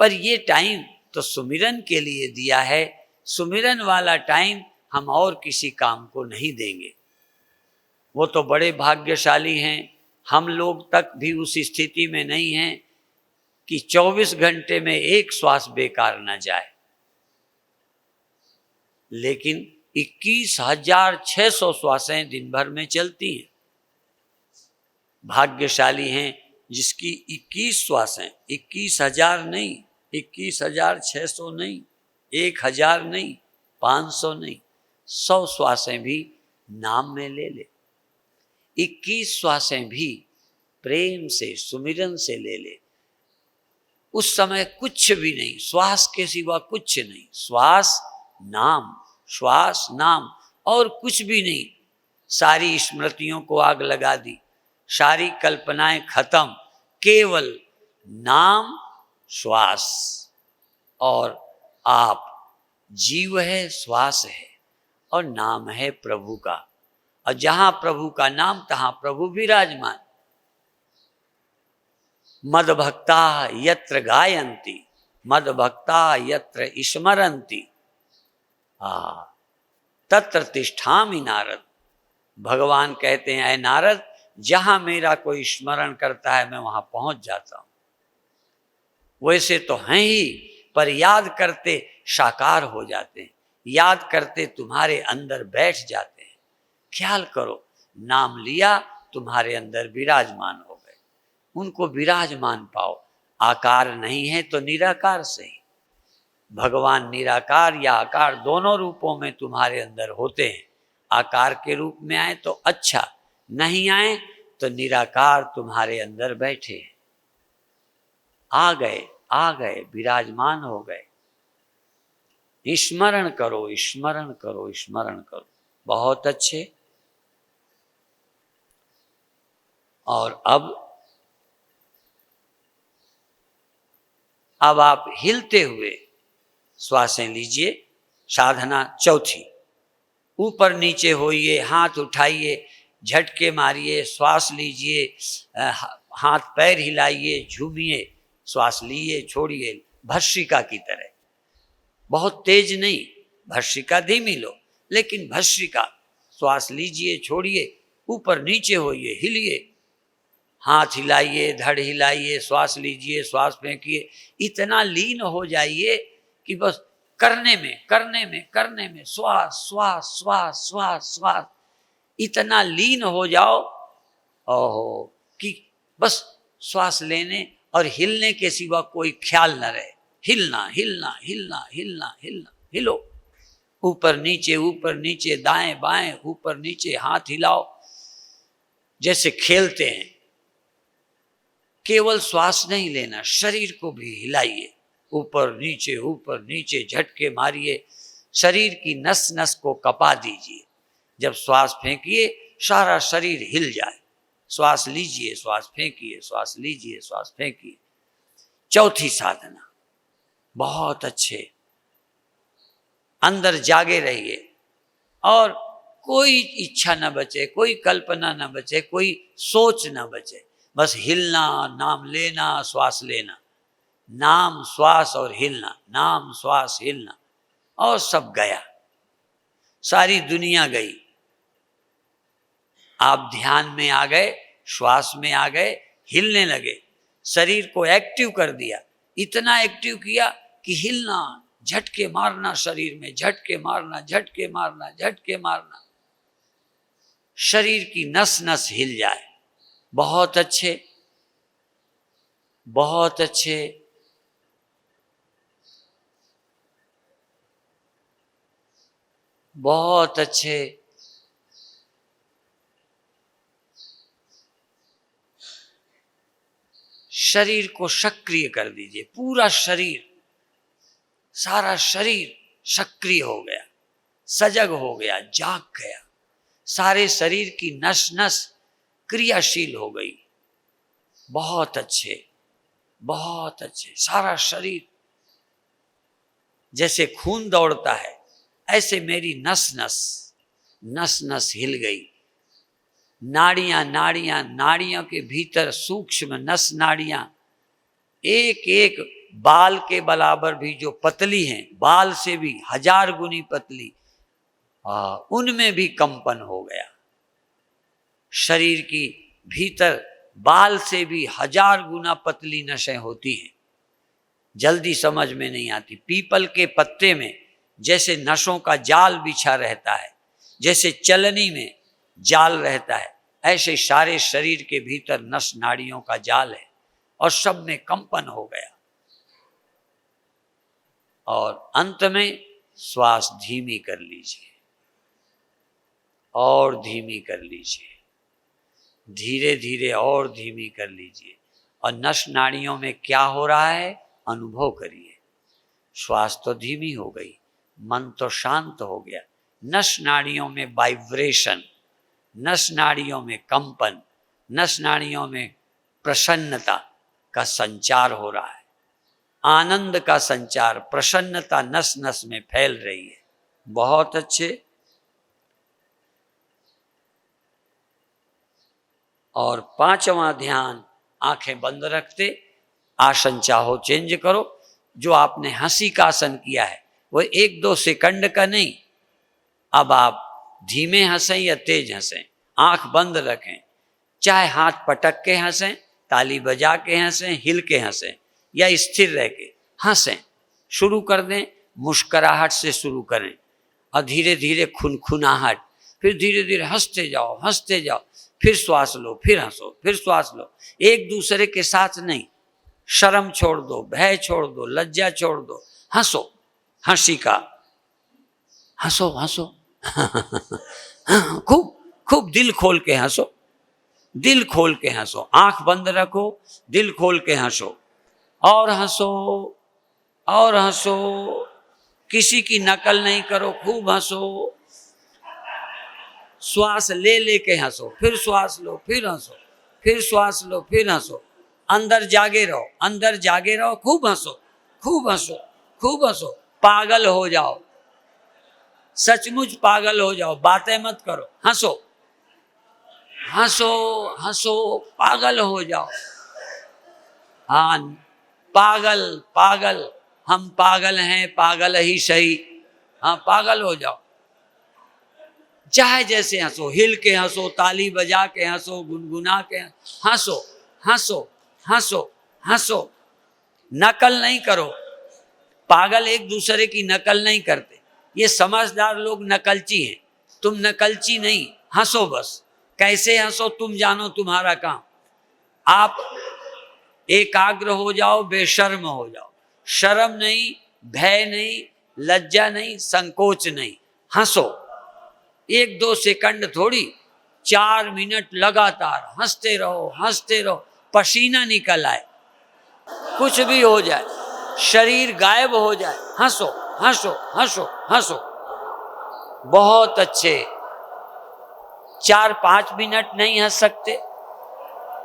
पर ये टाइम तो सुमिरन के लिए दिया है। सुमिरन वाला टाइम हम और किसी काम को नहीं देंगे। वो तो बड़े भाग्यशाली हैं, हम लोग तक भी उस स्थिति में नहीं हैं कि 24 घंटे में एक श्वास बेकार न जाए, लेकिन 21,600 श्वासें दिन भर में चलती हैं। भाग्यशाली हैं जिसकी 21 श्वासें, 21,000 नहीं, 21,600 नहीं, 1,000 नहीं, 500 नहीं, 100 श्वासें भी नाम में ले ले, 21 श्वासें भी प्रेम से सुमिरन से ले ले। उस समय कुछ भी नहीं, श्वास के सिवा कुछ नहीं, श्वास नाम, श्वास नाम और कुछ भी नहीं। सारी स्मृतियों को आग लगा दी, सारी कल्पनाएं खत्म, केवल नाम श्वास। और आप जीव है, श्वास है और नाम है प्रभु का, और जहां प्रभु का नाम तहां प्रभु विराजमान। मद भक्ता यत्र गायन्ति, मद भक्ता यत्र स्मरन्ति, तत्र तिष्ठामि नारद। भगवान कहते हैं, ऐ नारद, जहां मेरा कोई स्मरण करता है मैं वहां पहुंच जाता हूं। वैसे तो हैं ही, पर याद करते साकार हो जाते हैं, याद करते तुम्हारे अंदर बैठ जाते हैं। ख्याल करो, नाम लिया तुम्हारे अंदर विराजमान हो गए, उनको विराजमान पाओ। आकार नहीं है तो निराकार सही, भगवान निराकार या आकार दोनों रूपों में तुम्हारे अंदर होते हैं। आकार के रूप में आए तो अच्छा, नहीं आए तो निराकार तुम्हारे अंदर बैठे, आ गए, आ गए, विराजमान हो गए। स्मरण करो, स्मरण करो, स्मरण करो। बहुत अच्छे। और अब आप हिलते हुए श्वासें लीजिए। साधना चौथी, ऊपर नीचे होइए, हाथ उठाइए, झटके मारिए, श्वास लीजिए, हाथ पैर हिलाइए, झूमिए, श्वास लिए छोड़िए, भस्त्रिका की तरह। बहुत तेज नहीं, भस्त्रिका धीमी लो, लेकिन भस्त्रिका। श्वास लीजिए, छोड़िए, ऊपर नीचे होइए, हिलिए, हाथ हिलाइए, धड़ हिलाइए, श्वास लीजिए, श्वास फेंकिए। इतना लीन हो जाइए कि बस करने में श्वास श्वास श्वास श्वास श्वास, इतना लीन हो जाओ ओहो कि बस श्वास लेने और हिलने के सिवा कोई ख्याल न रहे। हिलना हिलना हिलना हिलना हिलना, हिलो, ऊपर नीचे, दाएं बाएं, ऊपर नीचे, हाथ हिलाओ जैसे खेलते हैं। केवल श्वास नहीं लेना, शरीर को भी हिलाइए, ऊपर नीचे झटके मारिए, शरीर की नस नस को कपा दीजिए। जब श्वास फेंकिए सारा शरीर हिल जाए। श्वास लीजिए, श्वास फेंकिए, श्वास लीजिए, श्वास फेंकिए। चौथी साधना, बहुत अच्छे। अंदर जागे रहिए और कोई इच्छा न बचे, कोई कल्पना न बचे, कोई सोच न बचे। बस हिलना, नाम लेना, श्वास लेना, नाम श्वास और हिलना, नाम श्वास हिलना, और सब गया, सारी दुनिया गई। आप ध्यान में आ गए, श्वास में आ गए, हिलने लगे, शरीर को एक्टिव कर दिया। इतना एक्टिव किया कि हिलना, झटके मारना, शरीर में झटके मारना, झटके मारना, झटके मारना, शरीर की नस नस हिल जाए। बहुत अच्छे, बहुत अच्छे। बहुत अच्छे। शरीर को सक्रिय कर दीजिए, पूरा शरीर, सारा शरीर सक्रिय हो गया, सजग हो गया, जाग गया। सारे शरीर की नस नस क्रियाशील हो गई। बहुत अच्छे, बहुत अच्छे। सारा शरीर जैसे खून दौड़ता है ऐसे मेरी नस नस हिल गई। नाड़ियां के भीतर सूक्ष्म नस नाड़ियां, एक एक बाल के बराबर भी जो पतली हैं, बाल से भी 1000 गुनी पतली, उनमें भी कंपन हो गया। शरीर की भीतर बाल से भी 1000 गुना पतली नसें होती हैं, जल्दी समझ में नहीं आती। पीपल के पत्ते में जैसे नसों का जाल बिछा रहता है, जैसे चलनी में जाल रहता है, ऐसे सारे शरीर के भीतर नस नाड़ियों का जाल है और सब में कंपन हो गया। और अंत में श्वास धीमी कर लीजिए और धीमी कर लीजिए, धीरे धीरे और धीमी कर लीजिए। और नस नाड़ियों में क्या हो रहा है अनुभव करिए। श्वास तो धीमी हो गई, मन तो शांत हो गया, नस नाड़ियों में वाइब्रेशन, नस नाड़ियों में कंपन, नस नाड़ियों में प्रसन्नता का संचार हो रहा है, आनंद का संचार, प्रसन्नता नस नस में फैल रही है। बहुत अच्छे। और पांचवा ध्यान, आंखें बंद रखते, आसन चाहो चेंज करो। जो आपने हंसी का आसन किया है वो 1-2 सेकंड का नहीं। अब आप धीमे हंसें या तेज हंसें, आंख बंद रखें, चाहे हाथ पटक के हंसें, ताली बजा के हंसें, हिल के हंसें या स्थिर रह के हंसें। शुरू कर दें, मुस्कुराहट से शुरू करें और धीरे धीरे खुनखुनाहट, फिर धीरे धीरे हंसते जाओ, हंसते जाओ, फिर श्वास लो, फिर हंसो, फिर श्वास लो। एक दूसरे के साथ नहीं, शर्म छोड़ दो, भय छोड़ दो, लज्जा छोड़ दो, हंसो। हंसी का हंसो, हंसो खूब खूब दिल खोल के हंसो, दिल खोल के हंसो। आंख बंद रखो, दिल खोल के हंसो और हंसो और हंसो। किसी की नकल नहीं करो, खूब हंसो। श्वास ले लेके हंसो, फिर श्वास लो, फिर हंसो, फिर श्वास लो, फिर हंसो। अंदर जागे रहो, अंदर जागे रहो, खूब हंसो, खूब हंसो, खूब हंसो। पागल हो जाओ, सचमुच पागल हो जाओ, बातें मत करो, हंसो, हंसो, हंसो, पागल हो जाओ। हाँ, पागल पागल, हम पागल हैं, पागल ही सही। हाँ, पागल हो जाओ। चाहे जैसे हंसो, हिल के हंसो, ताली बजा के हंसो, गुनगुना के हंसो, हंसो, हंसो, हंसो। नकल नहीं करो। पागल एक दूसरे की नकल नहीं करते, ये समझदार लोग नकलची हैं। तुम नकलची नहीं, हंसो बस। कैसे हंसो तुम जानो, तुम्हारा काम। आप एकाग्र हो जाओ, बेशर्म हो जाओ। शर्म नहीं, भय नहीं, लज्जा नहीं, संकोच नहीं, हंसो। 1-2 सेकंड थोड़ी, 4 मिनट लगातार हंसते रहो, हंसते रहो। पसीना निकल आए, कुछ भी हो जाए, शरीर गायब हो जाए, हंसो, हंसो, हंसो, हंसो। बहुत अच्छे। 4-5 मिनट नहीं हंस सकते?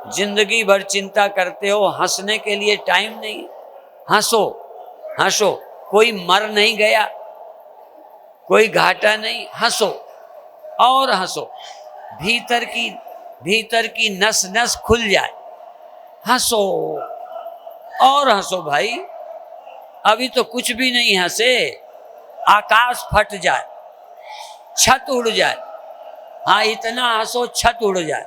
जिंदगी भर चिंता करते हो, हंसने के लिए टाइम नहीं। हंसो, हंसो। कोई मर नहीं गया, कोई घाटा नहीं, हंसो और हंसो। भीतर की नस नस खुल जाए, हंसो और हंसो भाई। अभी तो कुछ भी नहीं हंसे, आकाश फट जाए, छत उड़ जाए। हाँ, इतना हंसो छत उड़ जाए,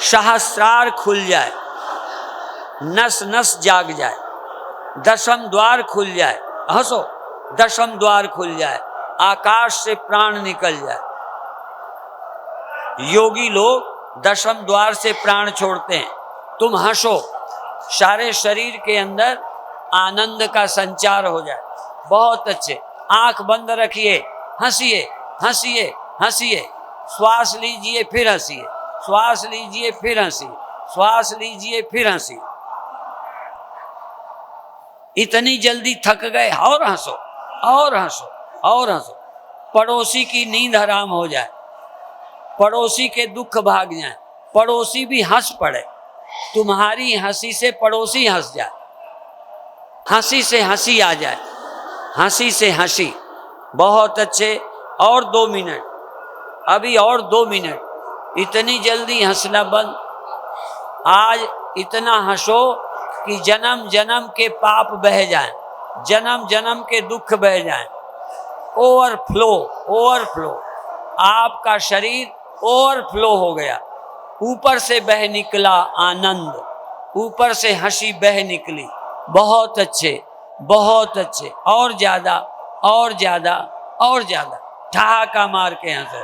सहस्रार खुल जाए, नस नस जाग जाए, 10म द्वार खुल जाए। हंसो, 10म द्वार खुल जाए, आकाश से प्राण निकल जाए। योगी लोग 10म द्वार से प्राण छोड़ते हैं। तुम हंसो, सारे शरीर के अंदर आनंद का संचार हो जाए। बहुत अच्छे। आंख बंद रखिए, हंसिए, हंसिए, हंसिए। श्वास लीजिए, फिर हंसिए, श्वास लीजिए, फिर हंसिए, श्वास लीजिए, फिर हंसिए। इतनी जल्दी थक गए? और हंसो, और हंसो, और हंसो। पड़ोसी की नींद हराम हो जाए, पड़ोसी के दुख भाग जाए, पड़ोसी भी हंस पड़े, तुम्हारी हंसी से पड़ोसी हंस जाए, हंसी से हंसी आ जाए, हंसी से हंसी। बहुत अच्छे। और 2 मिनट, अभी और 2 मिनट। इतनी जल्दी हंसना बंद। आज इतना हंसो कि जन्म जन्म के पाप बह जाएं, जन्म जन्म के दुख बह जाएं। Overflow, overflow. आपका शरीर ओवरफ्लो हो गया। ऊपर से बह निकला आनंद, ऊपर से हंसी बह निकली, बहुत अच्छे, बहुत अच्छे, और ज्यादा, और ज्यादा, और ज्यादा, ठहाका मार के हंसो,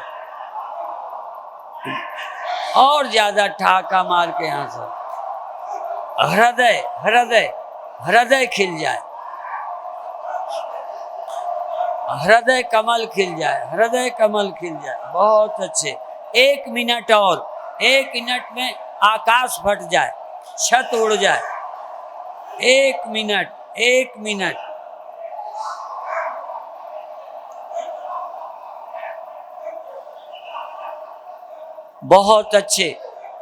और ज्यादा ठहाका मार के हंसो। हृदय हृदय हृदय खिल जाए, हृदय कमल खिल जाए, हृदय कमल खिल जाए। बहुत अच्छे, 1 मिनट और, 1 मिनट में आकाश फट जाए, छत उड़ जाए। 1 मिनट, 1 मिनट। बहुत अच्छे।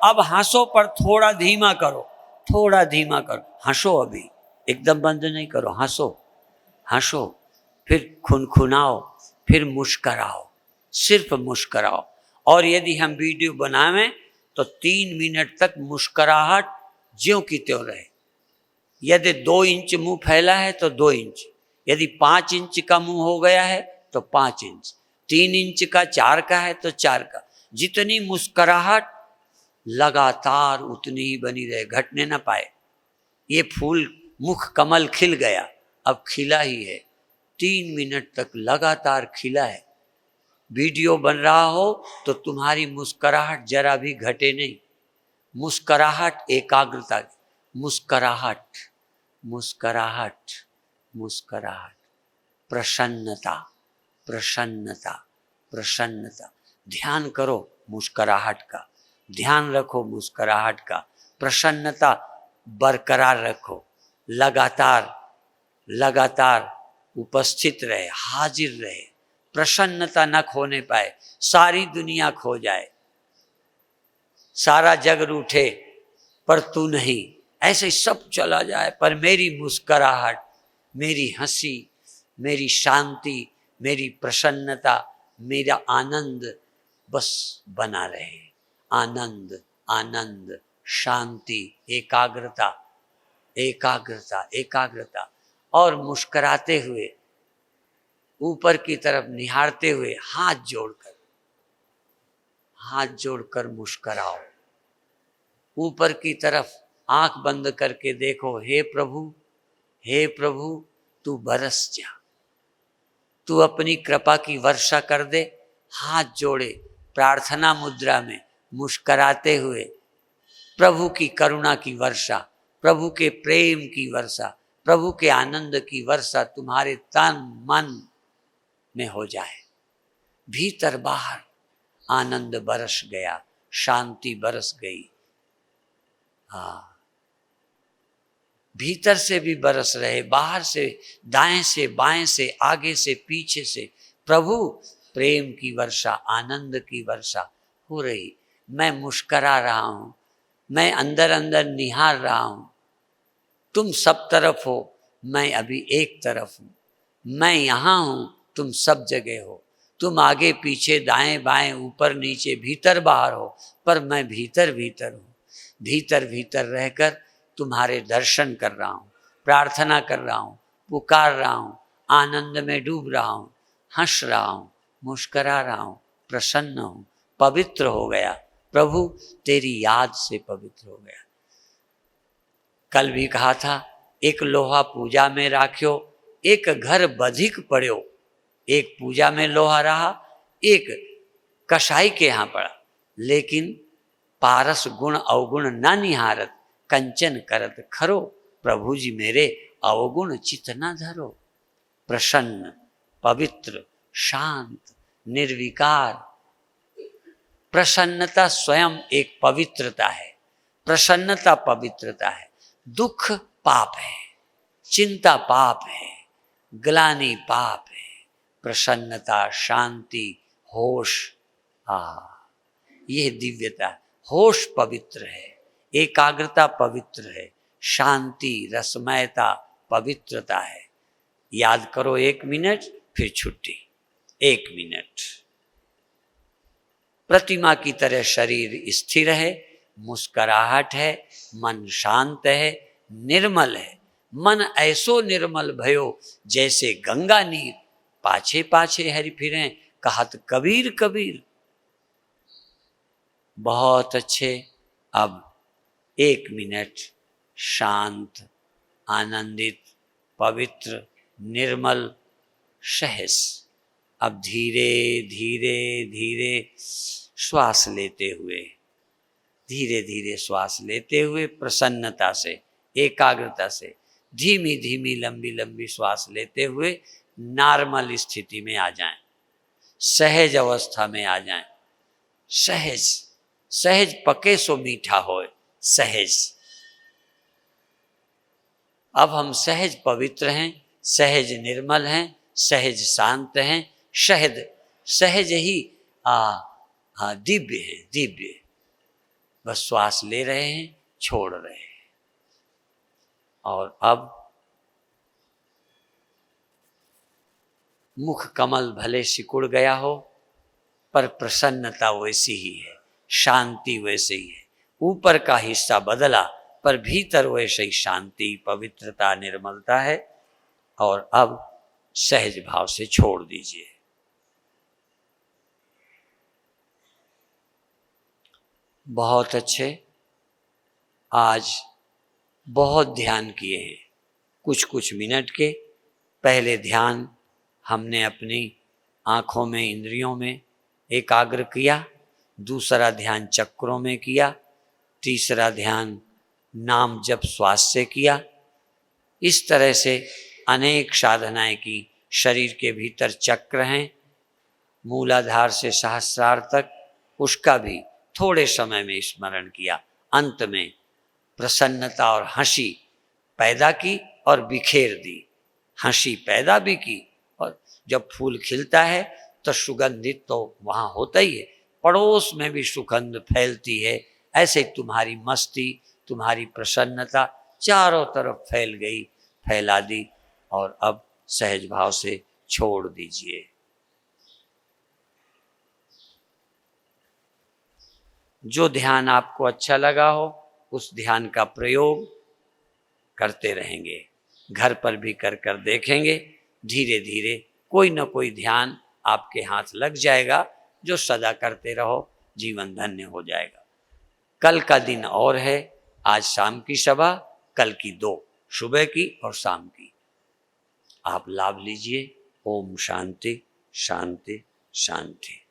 अब हंसो पर थोड़ा धीमा करो, थोड़ा धीमा करो, हंसो अभी, एकदम बंद नहीं करो, हंसो, हंसो, फिर खुनखुनाओ, फिर मुस्कराओ, सिर्फ मुस्कराओ। और यदि हम वीडियो बनावें तो 3 मिनट तक मुस्कराहट ज्यों की त्यों रहे। यदि 2 इंच मुंह फैला है तो 2 इंच, यदि 5 इंच का मुंह हो गया है तो 5 इंच, 3 इंच का, 4 का है तो 4 का। जितनी मुस्कराहट लगातार उतनी ही बनी रहे, घटने ना पाए। ये फूल मुख कमल खिल गया, अब खिला ही है, 3 मिनट तक लगातार खिला है। वीडियो बन रहा हो तो तुम्हारी मुस्कराहट जरा भी घटे नहीं। मुस्कराहट एकाग्रता, मुस्कराहट, मुस्कराहट, मुस्कराहट, प्रसन्नता, प्रसन्नता, प्रसन्नता। ध्यान करो मुस्कराहट का, ध्यान रखो मुस्कराहट का, प्रसन्नता बरकरार रखो, लगातार लगातार उपस्थित रहे, हाजिर रहे। प्रसन्नता न खोने पाए, सारी दुनिया खो जाए, सारा जग रूठे पर तू नहीं, ऐसे सब चला जाए, पर मेरी मुस्कराहट, मेरी हंसी, मेरी शांति, मेरी प्रसन्नता, मेरा आनंद बस बना रहे। आनंद, आनंद, शांति, एकाग्रता, एकाग्रता, एकाग्रता। और मुस्कराते हुए, ऊपर की तरफ निहारते हुए, हाथ जोड़कर, हाथ जोड़कर मुस्कराओ। ऊपर की तरफ आंख बंद करके देखो, हे प्रभु, हे प्रभु, तू बरस जा, तू अपनी कृपा की वर्षा कर दे। हाथ जोड़े प्रार्थना मुद्रा में मुस्कराते हुए, प्रभु की करुणा की वर्षा, प्रभु के प्रेम की वर्षा, प्रभु के आनंद की वर्षा तुम्हारे तन मन में हो जाए। भीतर बाहर आनंद बरस गया, शांति बरस गई। हाँ, भीतर से भी बरस रहे, बाहर से, दाएं से, बाएं से, आगे से, पीछे से, प्रभु प्रेम की वर्षा, आनंद की वर्षा हो रही। मैं मुस्करा रहा हूं, मैं अंदर अंदर निहार रहा हूं। तुम सब तरफ हो, मैं अभी एक तरफ हूं। मैं यहां हूं, तुम सब जगह हो। तुम आगे पीछे, दाएं बाएं, ऊपर नीचे, भीतर बाहर हो, पर मैं भीतर भीतर हूं। भीतर भीतर रहकर तुम्हारे दर्शन कर रहा हूं, प्रार्थना कर रहा हूं, पुकार रहा हूं, आनंद में डूब रहा हूं, हंस रहा हूं, मुस्करा रहा हूं, प्रसन्न हूं, पवित्र हो गया। प्रभु तेरी याद से पवित्र हो गया। कल भी कहा था, एक लोहा पूजा में राख्यो, एक घर बधिक पड़ो। एक पूजा में लोहा रहा, एक कसाई के यहां पड़ा, लेकिन पारस गुण अवगुण न निहारत, कंचन करत खरो। प्रभु जी मेरे अवगुण चित न धरो। प्रसन्न, पवित्र, शांत, निर्विकार। प्रसन्नता स्वयं एक पवित्रता है, प्रसन्नता पवित्रता है। दुख पाप है, चिंता पाप है, ग्लानि पाप है। प्रसन्नता, शांति, होश, यह दिव्यता। होश पवित्र है, एकाग्रता पवित्र है, शांति, रसमयता पवित्रता है। याद करो 1 मिनट, फिर छुट्टी। 1 मिनट। प्रतिमा की तरह शरीर स्थिर है, मुस्कराहट है, मन शांत है, निर्मल है। मन ऐसो निर्मल भयो, जैसे गंगा नीर पाछे पाछे हरि फिरें, कहत कबीर कबीर। बहुत अच्छे। अब 1 मिनट शांत, आनंदित, पवित्र, निर्मल, सहज। अब धीरे धीरे धीरे श्वास लेते हुए, धीरे धीरे श्वास लेते हुए प्रसन्नता से, एकाग्रता से, धीमी धीमी लंबी लंबी श्वास लेते हुए नॉर्मल स्थिति में आ जाएं, सहज अवस्था में आ जाएं। सहज, सहज पके सो मीठा होए, सहज। अब हम सहज पवित्र हैं, सहज निर्मल हैं, सहज शांत हैं, सहज सहज ही दिव्य हैं, दिव्य। बस श्वास ले रहे हैं, छोड़ रहे हैं। और अब मुख कमल भले सिकुड़ गया हो, पर प्रसन्नता वैसी ही है, शांति वैसे ही है। ऊपर का हिस्सा बदला, पर भीतर वैसे ही शांति, पवित्रता, निर्मलता है। और अब सहज भाव से छोड़ दीजिए। बहुत अच्छे, आज बहुत ध्यान किए हैं। कुछ कुछ मिनट के पहले ध्यान हमने अपनी आँखों में, इंद्रियों में एकाग्र किया, दूसरा ध्यान चक्रों में किया, तीसरा ध्यान नाम जप श्वास से किया। इस तरह से अनेक साधनाएं की। शरीर के भीतर चक्र हैं, मूलाधार से सहस्रार तक, उसका भी थोड़े समय में स्मरण किया। अंत में प्रसन्नता और हंसी पैदा की और बिखेर दी। हंसी पैदा भी की, और जब फूल खिलता है तो सुगंधित तो वहाँ होता ही है, पड़ोस में भी सुगंध फैलती है। ऐसे तुम्हारी मस्ती, तुम्हारी प्रसन्नता चारों तरफ फैल गई, फैला दी। और अब सहज भाव से छोड़ दीजिए। जो ध्यान आपको अच्छा लगा हो, उस ध्यान का प्रयोग करते रहेंगे। घर पर भी कर कर देखेंगे। धीरे धीरे कोई न कोई ध्यान आपके हाथ लग जाएगा, जो सदा करते रहो, जीवन धन्य हो जाएगा। कल का दिन और है। आज शाम की सभा, कल की 2, सुबह की और शाम की। आप लाभ लीजिए। ओम शांति शांति शांति।